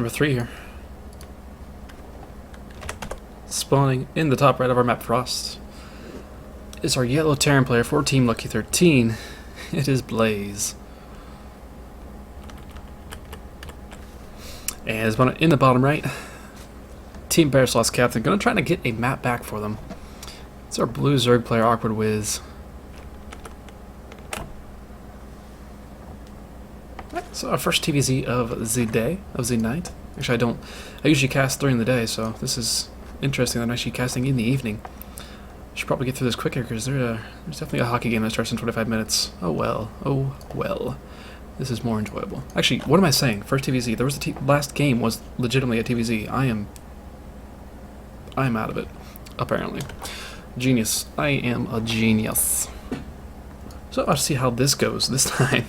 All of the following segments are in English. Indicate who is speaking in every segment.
Speaker 1: Number 3 here. Spawning in the top right of our map, Frost, is our yellow Terran player for Team Lucky 13. It is Blaze. And spawn in the bottom right, Team BearSloths captain, gonna try to get a map back for them. It's our blue Zerg player, AwkwardWiz. So our first TVZ of the day, of the night. Actually, I usually cast during the day, so this is interesting that I'm actually casting in the evening. Should probably get through this quicker because there's definitely a hockey game that starts in 25 minutes. Oh well, oh well. This is more enjoyable. Actually, what am I saying? First TVZ. There was last game was legitimately a TVZ. I am out of it, apparently. Genius. I am a genius. So I'll see how this goes this time.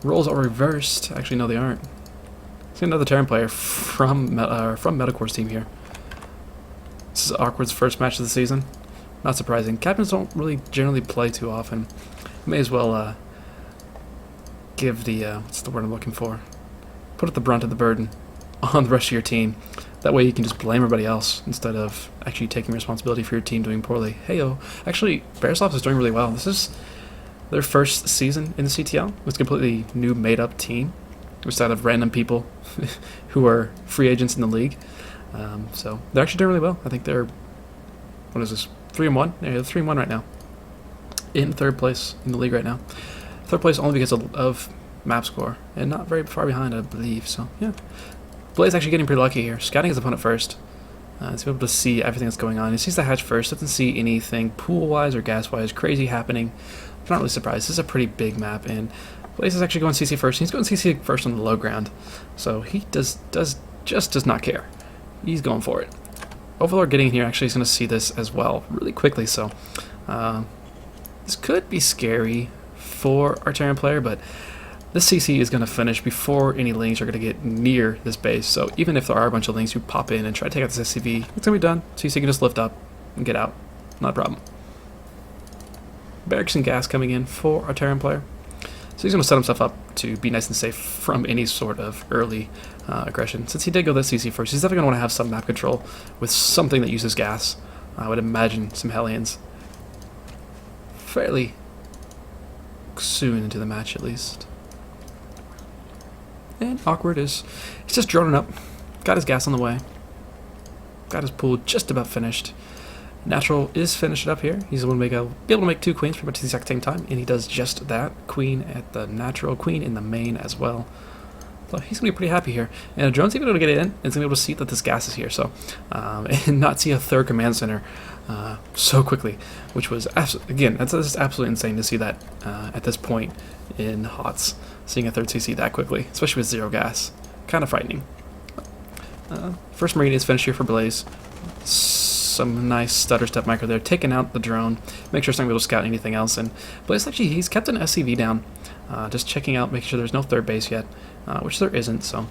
Speaker 1: Roles are reversed. Actually, no, they aren't. See another Terran player from Metacore's team here. This is Awkward's first match of the season. Not surprising. Captains don't really generally play too often. May as well give the what's the word I'm looking for? Put the brunt of the burden on the rest of your team. That way you can just blame everybody else instead of actually taking responsibility for your team doing poorly. Heyo. Actually, BearSloths is doing really well. This is their first season in the CTL. It's a completely new made-up team instead of random people who are free agents in the league. So they're actually doing really well. I think they're, what is this, 3-1? Yeah, they're 3-1 right now. In third place in the league right now. Third place only because of map score, and not very far behind, I believe. So yeah, Blaze actually getting pretty lucky here. Scouting his opponent first. To be able to see everything that's going on. He sees the hatch first, doesn't see anything pool-wise or gas-wise crazy happening. I'm not really surprised. This is a pretty big map, and Blaze is actually going CC first. He's going CC first on the low ground, so he does not care. He's going for it. Overlord getting here actually is going to see this as well really quickly, so this could be scary for our Terran player, but this CC is going to finish before any lings are going to get near this base, so even if there are a bunch of lings who pop in and try to take out this SCV, it's going to be done. CC can just lift up and get out. Not a problem. Barracks and gas coming in for our Terran player. So he's going to set himself up to be nice and safe from any sort of early aggression. Since he did go the CC first, he's definitely going to want to have some map control with something that uses gas. I would imagine some Hellions. Fairly soon into the match, at least. And Awkward he's just droning up. Got his gas on the way. Got his pool just about finished. Natural is finished up here. He's going to be able to make 2 queens pretty much at the exact same time, and he does just that. Queen at the natural, queen in the main as well. So he's going to be pretty happy here. And a drone's even able to get in, and it's going to be able to see that this gas is here. So, and not see a third command center so quickly, which was, again, that's just absolutely insane to see that at this point in HOTS, seeing a third CC that quickly, especially with 0 gas. Kind of frightening. First Marine is finished here for Blaze. Some nice stutter step micro there, taking out the drone, make sure it's not able to scout anything else. And Blaze actually, he's kept an SCV down, just checking out, making sure there's no third base yet, which there isn't. So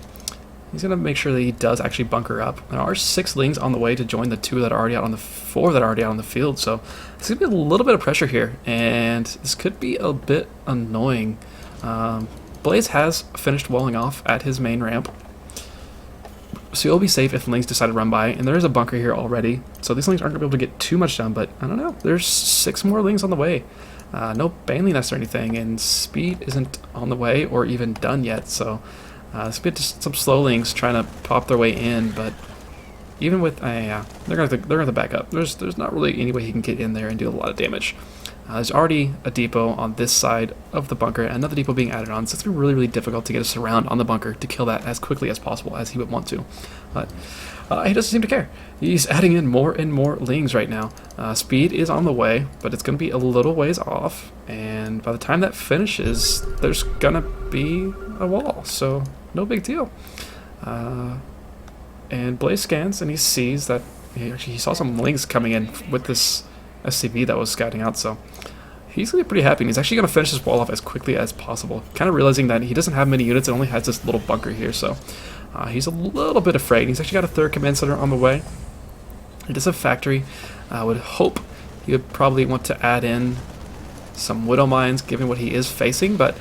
Speaker 1: he's gonna make sure that he does actually bunker up. There are 6 lings on the way to join the 2 that are already out on the 4 that are already out on the field. So there's gonna be a little bit of pressure here, and this could be a bit annoying. Blaze has finished walling off at his main ramp. So you'll be safe if lings decide to run by, and there is a bunker here already, so these lings aren't going to be able to get too much done, but I don't know, there's 6 more lings on the way. No Banley nests or anything, and speed isn't on the way or even done yet, so it's going to be just some slow lings trying to pop their way in, but even with, yeah, they're going to back up. There's not really any way he can get in there and do a lot of damage. There's already a depot on this side of the bunker, and another depot being added on, so it's going to be really, really difficult to get a surround on the bunker to kill that as quickly as possible as he would want to. But he doesn't seem to care. He's adding in more and more lings right now. Speed is on the way, but it's going to be a little ways off, and by the time that finishes, there's going to be a wall, so no big deal. And Blaze scans, and he sees that he saw some lings coming in with this SCV that was scouting out, so he's going to be pretty happy, and he's actually going to finish this wall off as quickly as possible, kind of realizing that he doesn't have many units and only has this little bunker here, so he's a little bit afraid. He's actually got a third command center on the way. He does have factory. I would hope he would probably want to add in some Widow Mines, given what he is facing, but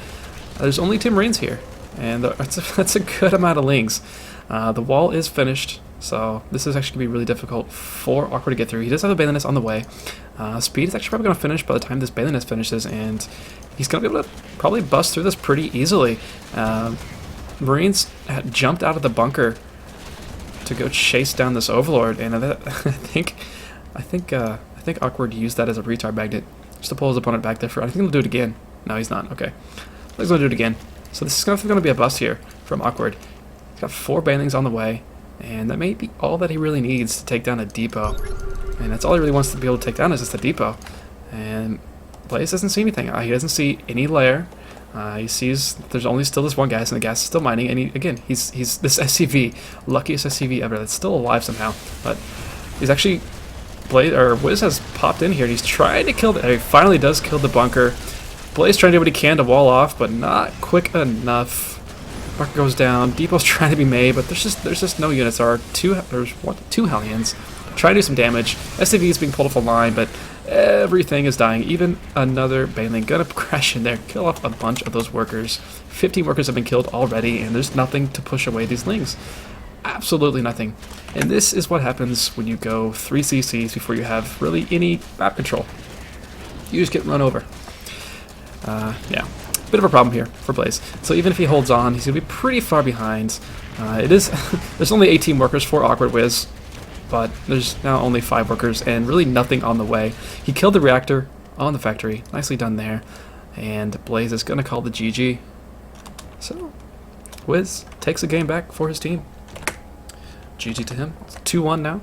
Speaker 1: there's only 2 Marines here. And that's a good amount of lings. The wall is finished, so this is actually going to be really difficult for Awkward to get through. He does have a Balinist on the way. Speed is actually probably going to finish by the time this Balinist finishes, and he's going to be able to probably bust through this pretty easily. Marines had jumped out of the bunker to go chase down this Overlord, and I think Awkward used that as a retard magnet just to pull his opponent back there. I think he'll do it again. No, he's not. Okay, he's going to do it again. So this is going to be a bust here from Awkward. He's got 4 banelings on the way, and that may be all that he really needs to take down a depot. And that's all he really wants to be able to take down is just a depot. And Blaze doesn't see anything. He doesn't see any lair. He sees there's only still this one gas, and the gas is still mining. And he's this SCV, luckiest SCV ever, that's still alive somehow. But he's actually Wiz has popped in here, and he's trying to kill he finally does kill the bunker. Blaze trying to do what he can to wall off, but not quick enough. Bunker goes down. Depot's trying to be made, but there's just no units. There's two Hellions trying to do some damage. SCV is being pulled off the line, but everything is dying. Even another Baneling gonna crash in there, kill off a bunch of those workers. 15 workers have been killed already, and there's nothing to push away these lings. Absolutely nothing. And this is what happens when you go 3 CCs before you have really any map control. You just get run over. Yeah, bit of a problem here for Blaze. So even if he holds on, he's going to be pretty far behind. There's only 18 workers for AwkwardWiz, but there's now only 5 workers and really nothing on the way. He killed the reactor on the factory. Nicely done there. And Blaze is going to call the GG. So, Wiz takes a game back for his team. GG to him. It's 2-1 now.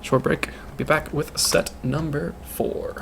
Speaker 1: Short break. Be back with set number 4.